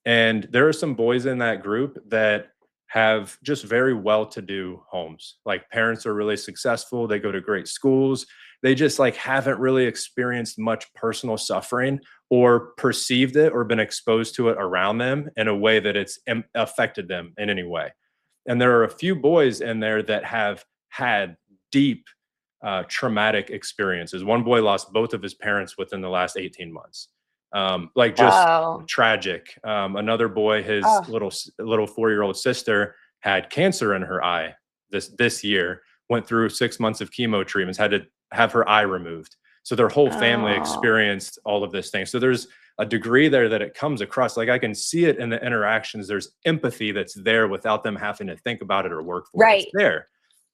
And there are some boys in that group that have just very well-to-do homes. Like parents are really successful, they go to great schools. They just like haven't really experienced much personal suffering or perceived it or been exposed to it around them in a way that it's affected them in any way. And there are a few boys in there that have had deep traumatic experiences. One boy lost both of his parents within the last 18 months. Like just Wow. tragic. Another boy, his Oh, little 4-year-old sister had cancer in her eye this year. Went through 6 months of chemo treatments. Had to have her eye removed. So their whole family oh, experienced all of this thing. So there's a degree there that it comes across. Like I can see it in the interactions. There's empathy that's there without them having to think about it or work for it. It's right. there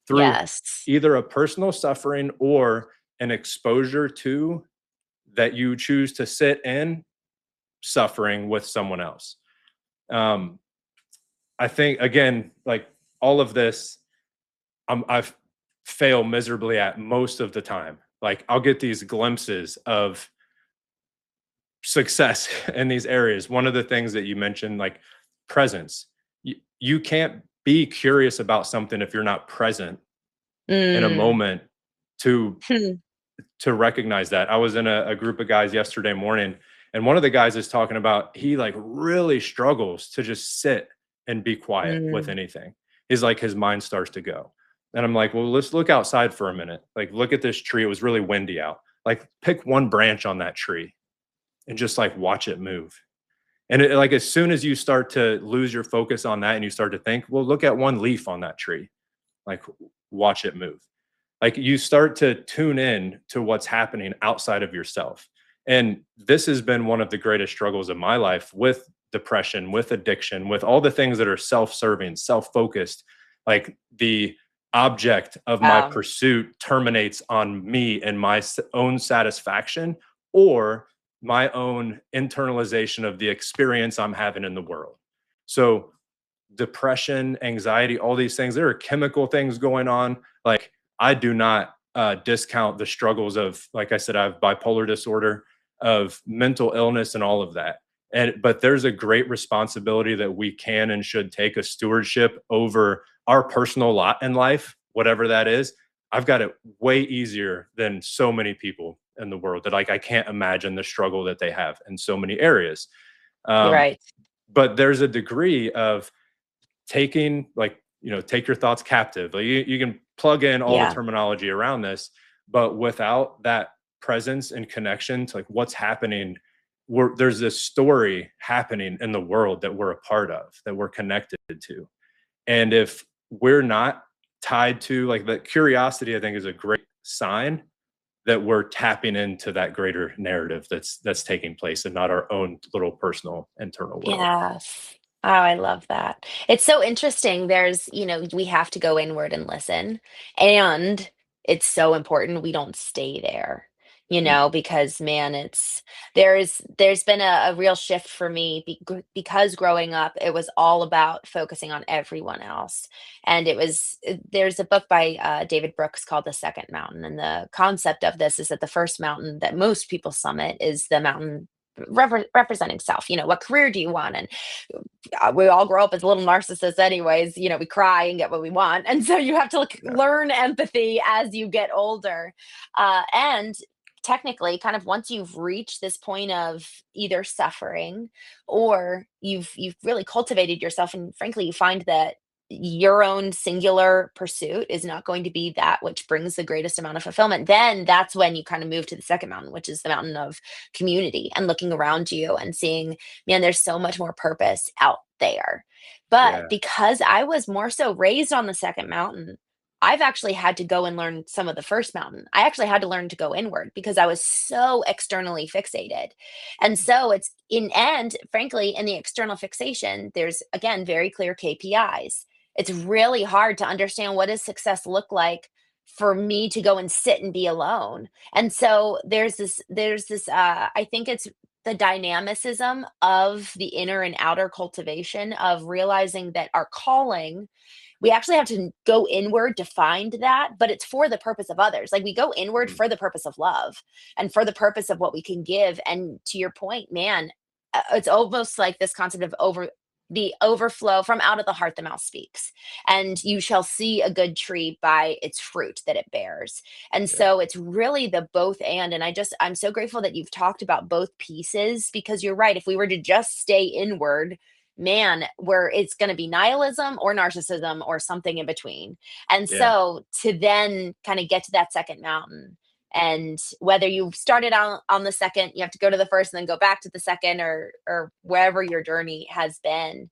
through Yes. either a personal suffering or an exposure to that you choose to sit in suffering with someone else. Um, I think again, like all of this, I've failed miserably at most of the time. Like I'll get these glimpses of success in these areas. One of the things that you mentioned, like presence, you can't be curious about something if you're not present in a Mm. moment to Hmm. to recognize that. I was in a group of guys yesterday morning, and one of the guys is talking about he like really struggles to just sit and be quiet with Mm. anything. He's like his mind starts to go. And I'm like, well, let's look outside for a minute. Like, look at this tree. It was really windy out. Like, pick one branch on that tree and just like watch it move. And like as soon as you start to lose your focus on that and you start to think, well, look at one leaf on that tree, like watch it move. Like you start to tune in to what's happening outside of yourself. And this has been one of the greatest struggles of my life with depression, with addiction, with all the things that are self-serving, self-focused. Like the object of my Wow. pursuit terminates on me and my own satisfaction or my own internalization of the experience I'm having in the world. So depression, anxiety, all these things, there are chemical things going on. Like I do not discount the struggles of, like I said, I have bipolar disorder, of mental illness and all of that. And but there's a great responsibility that we can and should take, a stewardship over our personal lot in life, whatever that is. I've got it way easier than so many people in the world that like I can't imagine the struggle that they have in so many areas. Um, Right. but there's a degree of taking like take your thoughts captive. Like you can plug in all the Yeah. terminology around this, but without that presence and connection to like what's happening, there's this story happening in the world that we're a part of, that we're connected to. And if we're not tied to like that curiosity, I think is a great sign that we're tapping into that greater narrative that's taking place and not our own little personal internal world. Yes. Oh, I love that. It's so interesting. We have to go inward and listen. And it's so important we don't stay there, Mm, because man, there's been a real shift for me because growing up, it was all about focusing on everyone else. And there's a book by David Brooks called The Second Mountain. And the concept of this is that the first mountain that most people summit is the mountain representing self. What career do you want? And we all grow up as little narcissists anyways. We cry and get what we want, and so you have to yeah, learn empathy as you get older. And technically, kind of once you've reached this point of either suffering or you've really cultivated yourself, and frankly you find that your own singular pursuit is not going to be that which brings the greatest amount of fulfillment, then that's when you kind of move to the second mountain, which is the mountain of community, and looking around you and seeing, man, there's so much more purpose out there. But yeah, because I was more so raised on the second mountain, I've actually had to go and learn some of the first mountain. I actually had to learn to go inward because I was so externally fixated. And so it's in end, frankly, in the external fixation, there's again very clear KPIs. It's really hard to understand what does success look like for me to go and sit and be alone. And so I think it's the dynamicism of the inner and outer cultivation of realizing that our calling, we actually have to go inward to find that, but it's for the purpose of others. Like we go inward Mm. for the purpose of love and for the purpose of what we can give. And to your point, man, it's almost like this concept of the overflow from out of the heart, the mouth speaks. And you shall see a good tree by its fruit that it bears. And Yeah. so it's really the both and I'm so grateful that you've talked about both pieces because you're right. If we were to just stay inward, man, where it's going to be nihilism or narcissism or something in between. And Yeah. so to then kind of get to that second mountain, and whether you started on the second, you have to go to the first and then go back to the second, or wherever your journey has been,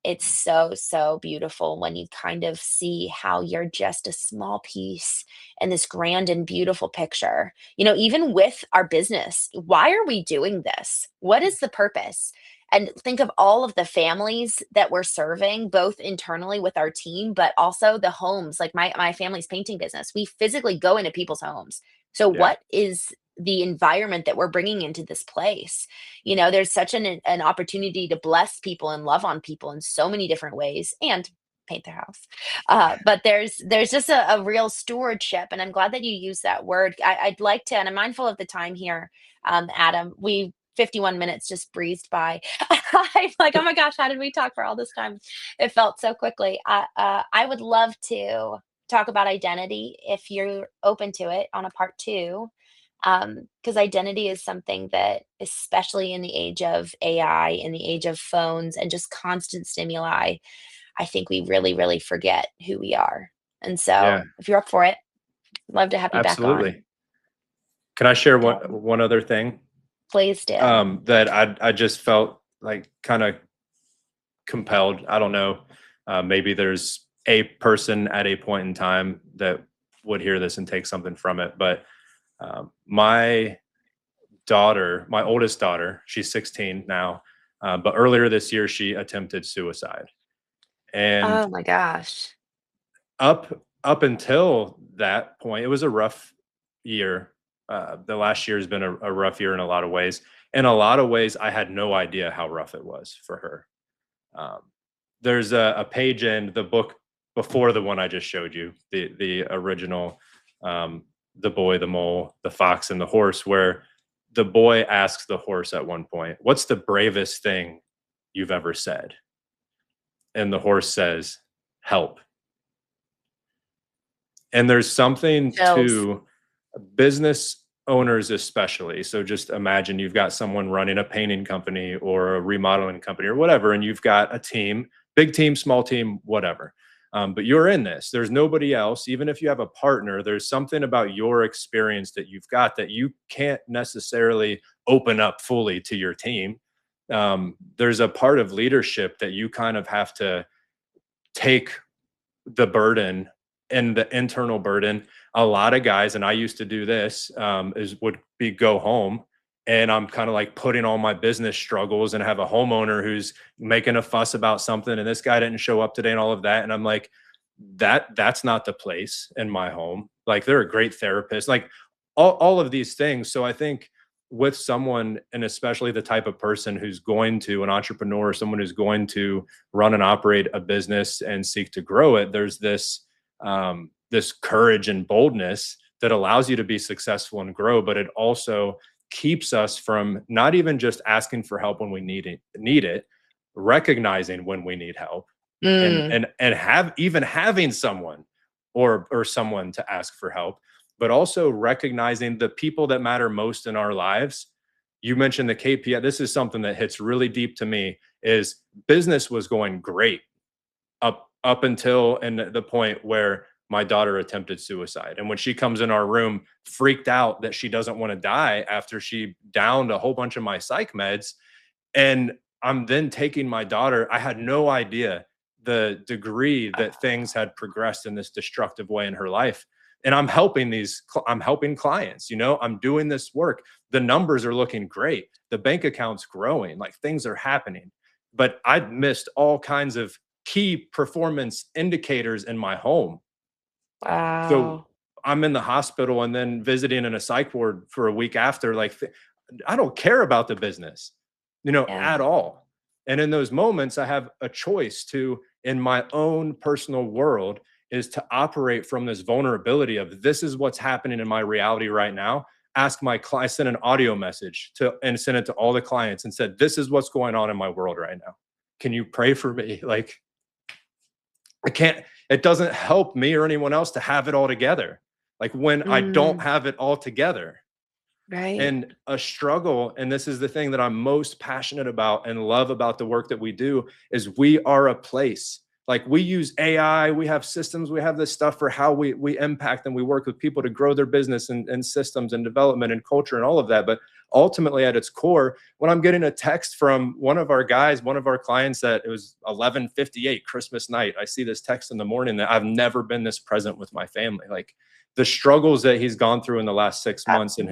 it's so, so beautiful when you kind of see how you're just a small piece in this grand and beautiful picture. Even with our business, why are we doing this? What is the purpose? And think of all of the families that we're serving, both internally with our team, but also the homes. Like my family's painting business, we physically go into people's homes. So, Yeah. what is the environment that we're bringing into this place? There's such an opportunity to bless people and love on people in so many different ways and paint their house. But there's just a real stewardship, and I'm glad that you use that word. I'd like to, and I'm mindful of the time here, Adam. We 51 minutes just breezed by. I'm like, oh my gosh, how did we talk for all this time? It felt so quickly. I would love to talk about identity if you're open to it on a part two, because identity is something that, especially in the age of AI, in the age of phones and just constant stimuli, I think we really, really forget who we are. And Yeah. so, if you're up for it, love to have you back on. Absolutely. Can I share one Okay, one other thing please do. that I just felt like kind of compelled? I don't know. Maybe there's a person at a point in time that would hear this and take something from it. But my daughter, my oldest daughter, she's 16 now, but earlier this year she attempted suicide, and Oh my gosh. up until that point, it was a rough year. The last year has been a rough year in a lot of ways. In a lot of ways, I had no idea how rough it was for her. Um, there's a page in the book before the one I just showed you, the original, the boy, the mole, the fox, and the horse, where the boy asks the horse at one point, "What's the bravest thing you've ever said?" And the horse says, "Help." And there's something Chills. to business owners, especially. So just imagine you've got someone running a painting company or a remodeling company or whatever, and you've got a team, big team, small team, whatever. But you're in this. There's nobody else. Even if you have a partner, there's something about your experience that you've got that you can't necessarily open up fully to your team. There's a part of leadership that you kind of have to take the burden and the internal burden. A lot of guys, and I used to do this, is would be go home and I'm kind of like putting all my business struggles and have a homeowner who's making a fuss about something and this guy didn't show up today and all of that. And I'm like, that's not the place in my home. Like they're a great therapist, like all of these things. So I think with someone, and especially the type of person who's going to an entrepreneur, someone who's going to run and operate a business and seek to grow it, there's this courage and boldness that allows you to be successful and grow, but it also keeps us from not even just asking for help when we need it, recognizing when we need help, and Mm, have even having someone or someone to ask for help, but also recognizing the people that matter most in our lives. You mentioned the KPI. This is something that hits really deep to me. Is business was going great up until and the point where my daughter attempted suicide. And when she comes in our room freaked out that she doesn't want to die after she downed a whole bunch of my psych meds, and I'm then taking my daughter, I had no idea the degree that things had progressed in this destructive way in her life. And I'm helping clients, I'm doing this work. The numbers are looking great. The bank account's growing, like things are happening. But I'd missed all kinds of key performance indicators in my home. So wow. I'm in the hospital and then visiting in a psych ward for a week after. Like I don't care about the business, Yeah. at all. And in those moments, I have a choice to, in my own personal world, is to operate from this vulnerability of this is what's happening in my reality right now. Ask my client, I sent an audio message and sent it to all the clients and said, this is what's going on in my world right now. Can you pray for me? Like, I can't, it doesn't help me or anyone else to have it all together. Like when I don't Mm, have it all together, right. and a struggle, and this is the thing that I'm most passionate about and love about the work that we do, is we are a place. Like we use AI, we have systems, we have this stuff for how we impact and we work with people to grow their business and systems and development and culture and all of that. But ultimately at its core, when I'm getting a text from one of our guys, one of our clients, that it was 11:58 Christmas night, I see this text in the morning that I've never been this present with my family. Like the struggles that he's gone through in the last 6 months and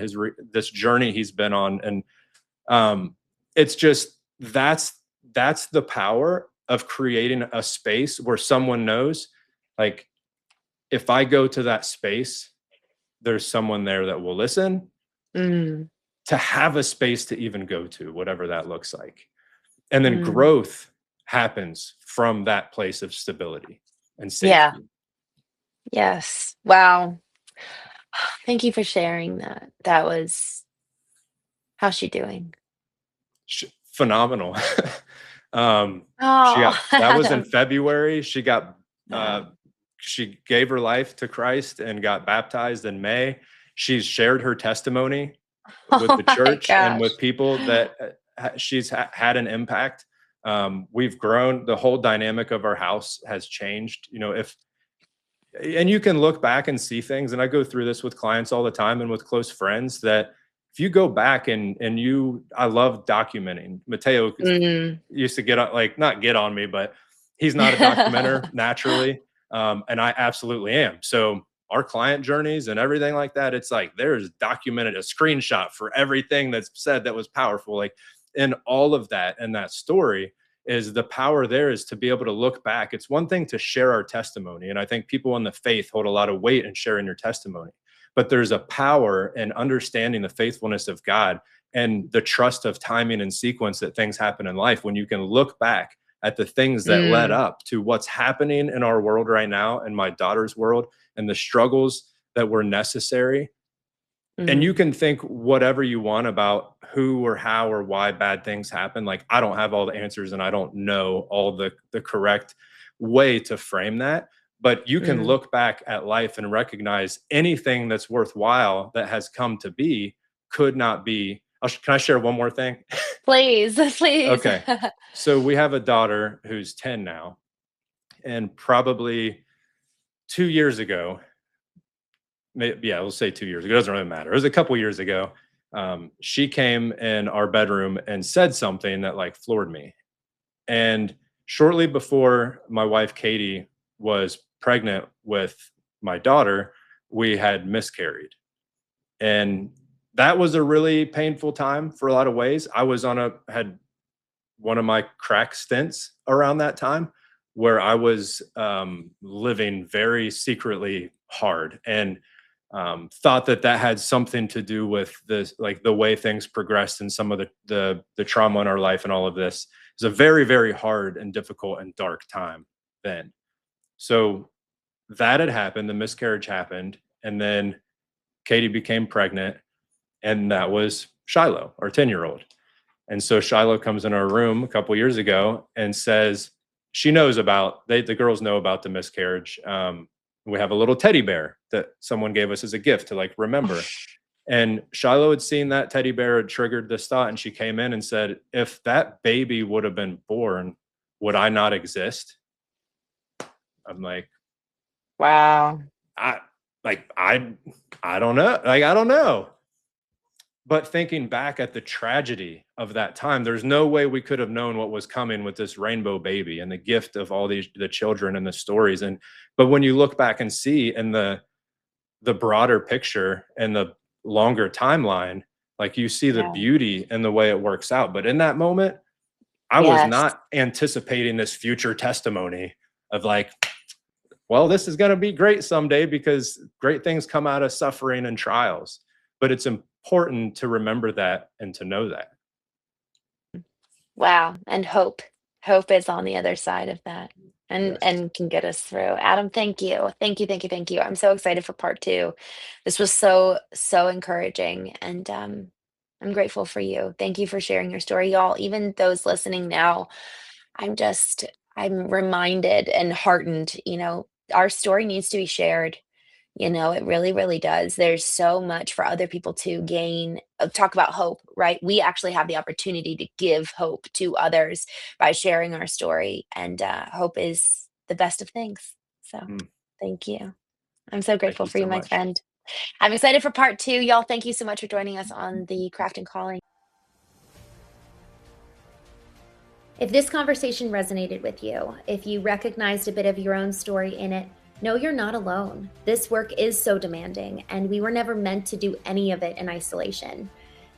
this journey he's been on. And it's just, that's the power of creating a space where someone knows, like, if I go to that space, there's someone there that will listen, Mm, to have a space to even go to, whatever that looks like. And then mm, growth happens from that place of stability and yeah. safety. Yes. Wow. Thank you for sharing that. That was how's she doing? Phenomenal. She Oh, got, that was in Adam. February. Uh, Wow. she gave her life to Christ and got baptized in May. She's shared her testimony with Oh the my church and with gosh. people that she's had an impact. We've grown. The whole dynamic of our house has changed. And you can look back and see things, and I go through this with clients all the time and with close friends, that if you go back and I love documenting. Mateo Mm. used to get on, like, not get on me, but he's not a documenter naturally. And I absolutely am. So our client journeys and everything like that, it's like there's documented a screenshot for everything that's said that was powerful. Like in all of that, and that story is the power there is to be able to look back. It's one thing to share our testimony. And I think people in the faith hold a lot of weight in sharing your testimony, but there's a power in understanding the faithfulness of God and the trust of timing and sequence that things happen in life. When you can look back at the things that led Mm, up to what's happening in our world right now, in my daughter's world, and the struggles that were necessary. And you mm, can think whatever you want about who or how or why bad things happen. Like I don't have all the answers and I don't know all the correct way to frame that. But you can mm. look back at life and recognize anything that's worthwhile that has come to be could not be. Can I share one more thing? Please, please. Okay. So we have a daughter who's 10 now, and probably 2 years ago, yeah, we'll say 2 years ago. It doesn't really matter. It was a couple years ago. She came in our bedroom and said something that like floored me. And shortly before my wife Katie was pregnant with my daughter, we had miscarried. And that was a really painful time for a lot of ways. I was had one of my crack stints around that time where I was living very secretly hard, and thought that had something to do with this, like the way things progressed and some of the trauma in our life and all of this. It was a very, very hard and difficult and dark time then. So that had happened, the miscarriage happened, and then Katie became pregnant, and that was Shiloh, our 10-year-old. And so Shiloh comes in our room a couple years ago and says she knows about, the girls know about the miscarriage. We have a little teddy bear that someone gave us as a gift to like remember. And Shiloh had seen that teddy bear had triggered this thought, and she came in and said, if that baby would have been born, would I not exist? I'm like, Wow. I like I don't know. Like I don't know. But thinking back at the tragedy of that time, there's no way we could have known what was coming with this rainbow baby and the gift of all the children and the stories. And but when you look back and see in the broader picture and the longer timeline, like you see the Yeah. beauty and the way it works out. But in that moment, I was Yes. not anticipating this future testimony of like, well, this is going to be great someday, because great things come out of suffering and trials. But it's important to remember that and to know that. Wow, and hope. Hope is on the other side of that and Yes. can get us through. Adam, thank you. Thank you, thank you, thank you. I'm so excited for part 2. This was so, so encouraging, and, I'm grateful for you. Thank you for sharing your story, y'all. Even those listening now, I'm just I'm reminded and heartened, our story needs to be shared. It really, really does. There's so much for other people to gain. Talk about hope, right? We actually have the opportunity to give hope to others by sharing our story, and hope is the best of things. So, Mm, thank you. I'm so thank grateful you for so you, my much. friend. I'm excited for part 2. Y'all, thank you so much for joining us on the Craft and Calling. If this conversation resonated with you, if you recognized a bit of your own story in it, know you're not alone. This work is so demanding, and we were never meant to do any of it in isolation.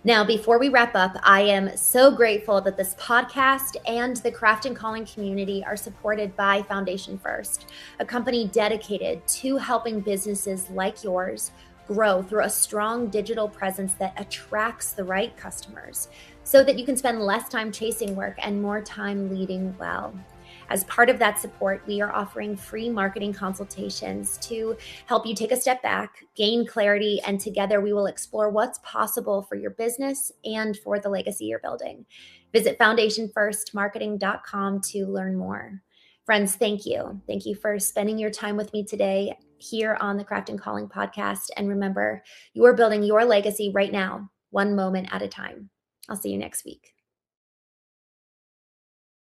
Now, before we wrap up, I am so grateful that this podcast and the Craft and Calling community are supported by Foundation First, a company dedicated to helping businesses like yours grow through a strong digital presence that attracts the right customers, so that you can spend less time chasing work and more time leading well. As part of that support, we are offering free marketing consultations to help you take a step back, gain clarity, and together we will explore what's possible for your business and for the legacy you're building. Visit foundationfirstmarketing.com to learn more. Friends, thank you. Thank you for spending your time with me today here on the Craft and Calling podcast. And remember, you are building your legacy right now, one moment at a time. I'll see you next week.